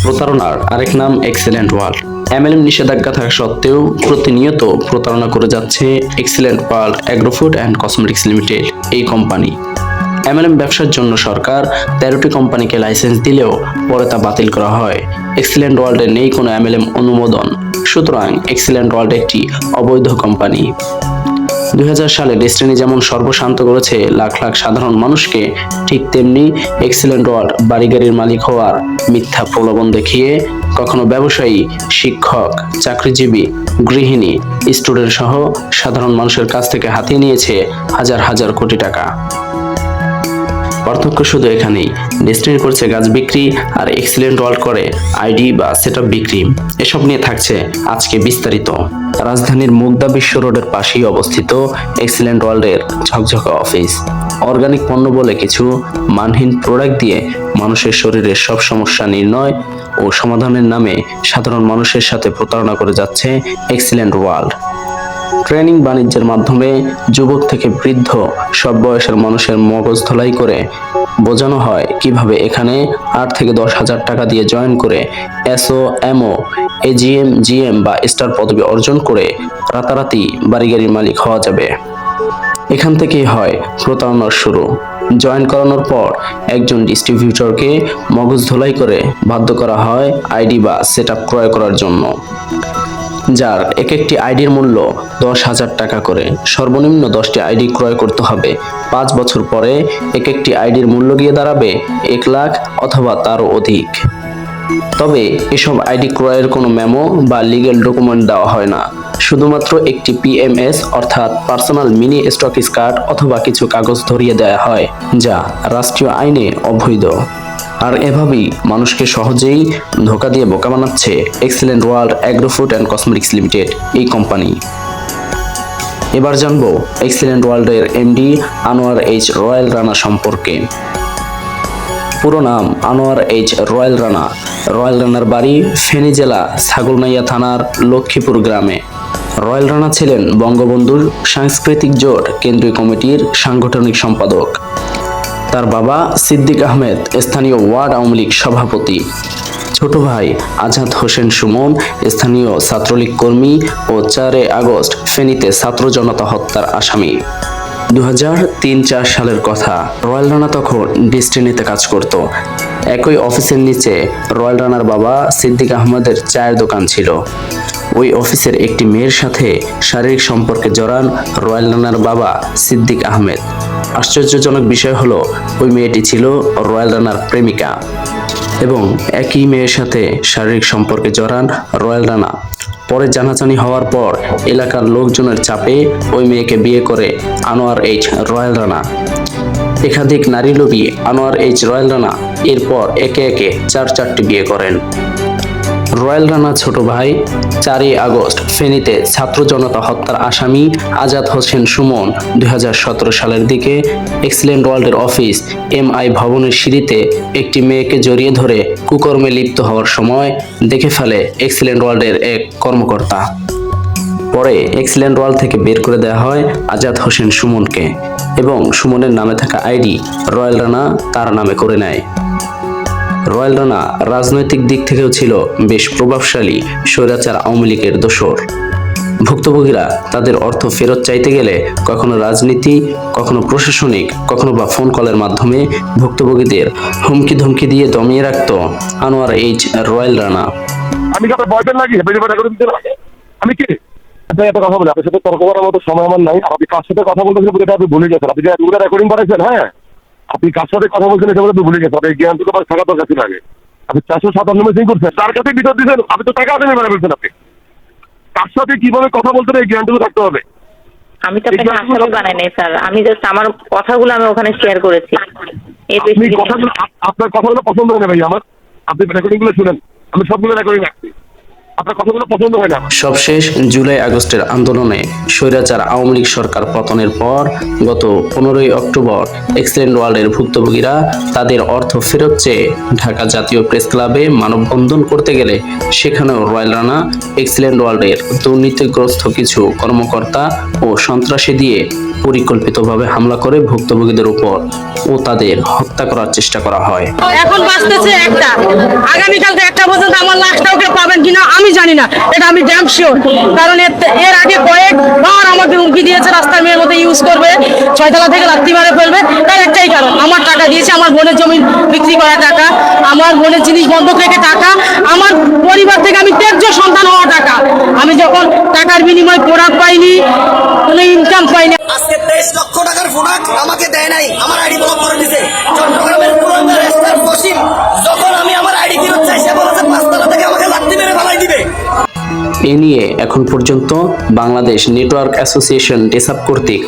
প্রতারণার আরেক নাম এক্সেলেন্ট ওয়ার্ল্ড। এমএলএম নিষেধাজ্ঞা থাকা সত্ত্বেও প্রতিনিয়ত প্রতারণা করে যাচ্ছে excellent world agrofood and cosmetics limited এই কোম্পানি। এমএলএম ব্যবসার জন্য সরকার 13টি কোম্পানিকে লাইসেন্স দিলেও পরে তা বাতিল করা হয়। এক্সেলেন্ট ওয়ার্ল্ডের নেই কোনো এমএলএম অনুমোদন, সুতরাং এক্সেলেন্ট ওয়ার্ল্ড একটি অবৈধ কোম্পানি। 2000 সালে ডেস্টিনি যেমন সর্বশান্ত করেছে লাখ লাখ সাধারণ মানুষকে, ঠিক তেমনি এক্সেলেন্ট ওয়ার্ল্ড বাড়িগাড়ির মালিক হওয়ার মিথ্যা প্রলোভন দেখিয়ে কখনো ব্যবসায়ী, শিক্ষক, চাকরিজীবী, গৃহিণী, স্টুডেন্ট সহ সাধারণ মানুষের কাছ থেকে হাতিয়ে নিয়েছে হাজার হাজার কোটি টাকা। পার্থক্য শুধু এখানেই, ডেস্টিনি করছে গাছ বিক্রি আর এক্সেলেন্ট ওয়ার্ল্ড করে আইডি বা সেটআপ বিক্রি। এসব নিয়ে থাকছে আজকে বিস্তারিত। রাজধানীর মুগদা বিশ্ব রোডের পাশেই অবস্থিত এক্সেলেন্ট ওয়ার্ল্ডের ঝকঝকা অফিস। অর্গানিক পণ্য বলে কিছু মানহীন প্রোডাক্ট দিয়ে মানুষের শরীরের সব সমস্যা নির্ণয় ও সমাধানের নামে সাধারণ মানুষের সাথে প্রতারণা করে যাচ্ছে এক্সেলেন্ট ওয়ার্ল্ড। ট্রেনিং বাণিজ্যের মাধ্যমে যুবক থেকে বৃদ্ধ সব বয়সের মানুষের মগজ ধোলাই করে বোঝানো হয় কিভাবে এখানে 8 থেকে 10 হাজার টাকা দিয়ে জয়েন করে এসও, এমও, এজিএম, জিএম বা স্টার পদবি অর্জন করে রাতারাতি বাড়িগাড়ির মালিক হওয়া যাবে। এখান থেকেই হয় প্রতারণার শুরু। জয়েন করানোর পর একজন ডিস্ট্রিবিউটরকে মগজ ধোলাই করে বাধ্য করা হয় আইডি বা সেটআপ ক্রয় করার জন্য, যার এক একটি আইডির মূল্য 10,000 টাকা করে। সর্বনিম্ন 10টি আইডি ক্রয় করতে হবে। 5 বছর পরে এক একটি আইডির মূল্য গিয়ে দাঁড়াবে 1 লাখ অথবা তারও অধিক। তবে এসব আইডি ক্রয়ের কোনো মেমো বা লিগ্যাল ডকুমেন্ট দেওয়া হয় না, শুধুমাত্র একটি পিএমএস অর্থাৎ পার্সোনাল মিনি স্টকিস কার্ড অথবা কিছু কাগজ ধরিয়ে দেওয়া হয়, যা রাষ্ট্রীয় আইনে অবৈধ। আর এভাবেই মানুষকে সহজেই ধোঁকা দিয়ে বোকা বানাচ্ছে excellent world agrofood and cosmetics limited এই কোম্পানি। এবার জানবো এক্সেলেন্ট ওয়ার্ল্ডের এমডি আনোয়ার এইচ রয়্যাল রানা সম্পর্কে। পুরো নাম আনোয়ার এইচ রয়্যাল রানা। রয়্যাল রানার বাড়ি ফেনী জেলা ছাগলনাইয়া থানার লক্ষ্মীপুর গ্রামে। রয়্যাল রানা ছিলেন বঙ্গবন্ধুর সাংস্কৃতিক জোট কেন্দ্রীয় কমিটির সাংগঠনিক সম্পাদক। তার বাবা সিদ্দিক আহমেদ স্থানীয় ওয়ার্ড আওয়ামী লীগ সভাপতি। ছোট ভাই আজাদ হোসেন সুমন স্থানীয় ছাত্রলীগ কর্মী ও 4 আগস্ট ফেনীতে ছাত্র জনতা হত্যার আসামি। 2003-4 সালের কথা। রয়্যাল রানা তখন ডেস্টিনিতে কাজ করত। একই অফিসের নিচে রয়্যাল রানার বাবা সিদ্দিক আহমেদের চায়ের দোকান ছিল। ওই অফিসের একটি মেয়ের সাথে শারীরিক সম্পর্কে জড়ান রয়্যাল রানার বাবা সিদ্দিক আহমেদ। আশ্চর্যজনক বিষয় হলো ওই মেয়েটি ছিল রয়্যাল রানার প্রেমিকা এবং একই মেয়ের সাথে শারীরিক সম্পর্কে জড়ান রয়্যাল রানা। পরে জানাজানি হওয়ার পর এলাকার লোকজনের চাপে ওই মেয়েকে বিয়ে করে আনোয়ার এইচ রয়্যাল রানা। একাধিক নারী লোভী আনোয়ার এইচ রয়্যাল রানা এরপর একে একে 4টি বিয়ে করেন। রয়্যাল রানা ছোট ভাই 4 আগস্ট ফেনীতে ছাত্র জনতা হত্যার আসামি আজাদ হোসেন সুমন 2017 সালের দিকে এক্সেলেন্ট ওয়ার্ল্ডের অফিস এমআই ভবনের সিঁড়িতে একটি মেয়েকে জড়িয়ে ধরে কুকর্মে লিপ্ত হওয়ার সময় দেখে ফেলে এক্সেলেন্ট ওয়ার্ল্ডের এক কর্মকর্তা। পরে এক্সেলেন্ট ওয়ার্ল্ড থেকে বের করে দেওয়া হয় আজাদ হোসেন সুমনকে এবং সুমনের নামে থাকা আইডি রয়্যাল রানা তার নামে করে নেয়। রয়্যাল রানা রাজনৈতিক দিক থেকেও ছিল বেশ প্রভাবশালী স্বৈরাচার আওয়ামী লীগের দোসর। ভুক্তভোগীরা তাদের অর্থ ফেরত চাইতে গেলে কখনো রাজনীতি, কখনো প্রশাসনিক, কখনো বা ফোন কলের মাধ্যমে ভুক্তভোগীদের হুমকি ধমকি দিয়ে দমিয়ে রাখত আনোয়ার এইচ রয়্যাল রানা। আমি কি আপনার বয়ফ্রেন্ড নাকি? আমি কি এত কথা বলি? আপনার সাথে তর্ক করার মতো সময় আমার নাই। আপনি কার সাথে কথা বলতেছেন এটা আপনি ভুলে গেছেন। আপনি যে এতগুলো রেকর্ডিং করেছেন, হ্যাঁ, আপনি কার সাথে কথা বলছেন এটা আপনি ভুলে গেছেন। আপনি জ্ঞান তো থাকা দরকার ছিল আগে। আপনি 457 মেসিং করছেন, তার কাছে বিচার দিচ্ছেন। আপনি তো টাকা আপনি মেরে ফেলছেন। আপনি কার সাথে কিভাবে কথা বলতেন এই জ্ঞানটুকু থাকতে হবে। আমি তো আপনাকে আসামি বানাই নাই স্যার, আমি জাস্ট আমার কথাগুলো আমি ওখানে শেয়ার করেছি। আপনি কথাগুলো, আপনার কথাগুলো পছন্দ হয় না ভাই আমার। আপনি রেকর্ডিং গুলো শুনেন, আমি সবগুলো রেকর্ডিং রাখছি। আপনার কথাগুলো পছন্দ হয় না আমার। সবশেষ জুলাই আগস্টের আন্দোলনে স্বৈরাচার আওয়ামী লীগ সরকার পতনের পর গত 15ই অক্টোবর এক্সিলেন্ট ওয়ার্ল্ডের ভুক্তভোগীরা তাদের অর্থ ফেরত চেয়ে ঢাকা জাতীয় প্রেস ক্লাবে মানববন্ধন করতে গেলে সেখানেও রয়্যাল রানা এক্সিলেন্ট ওয়ার্ল্ডের দুর্নীতিগ্রস্ত কিছু কর্মকর্তা ও সন্ত্রাসী দিয়ে পরিকল্পিতভাবে হামলা করে ভুক্তভোগীদের উপর ও তাদের হত্যা করার চেষ্টা করা হয়। এখন বাঁচতেছে একটা, আগামীকালকে একটা পর্যন্ত আমার লাশটাও কেউ পাবেন কিনা আমি জানি না, এটা আমি ড্যাম শিওর। কারণ এর আগে কয়েকবার আমাকে হুমকি দিয়েছে রাস্তার মেয়ের মতো ইউজ করবে, ছয়তলা থেকে লাত্তি মারে ফেলবে। তার একটাই কারণ, আমার টাকা দিয়েছে, আমার বোনের জমি বিক্রি করা টাকা, আমার বোনের জিনিস বন্ধক রেখে টাকা, আমার পরিবার থেকে আমি ত্যায্য সন্তান হওয়া টাকা। আমি যখন টাকার বিনিময়ে প্রোডাক্ট পাইনি, কোনো ইনকাম পাইনি। আজকে 23 লক্ষ টাকার প্রোডাক্ট আমাকে দেয় নাই, আমার আইডি ব্লক করে দিছে। চট্টগ্রামের পুরনো রেস্টার ফসিল, যখন আমি আমার আইডি ফেরত চাই সে বলেছে 5 তলা থেকে আমাকে লাত্তি মেরে ফালাই দিবে। এ নিয়ে এখন পর্যন্ত বাংলাদেশ নেটওয়ার্ক অ্যাসোসিয়েশন ডেসাপ কর্তৃক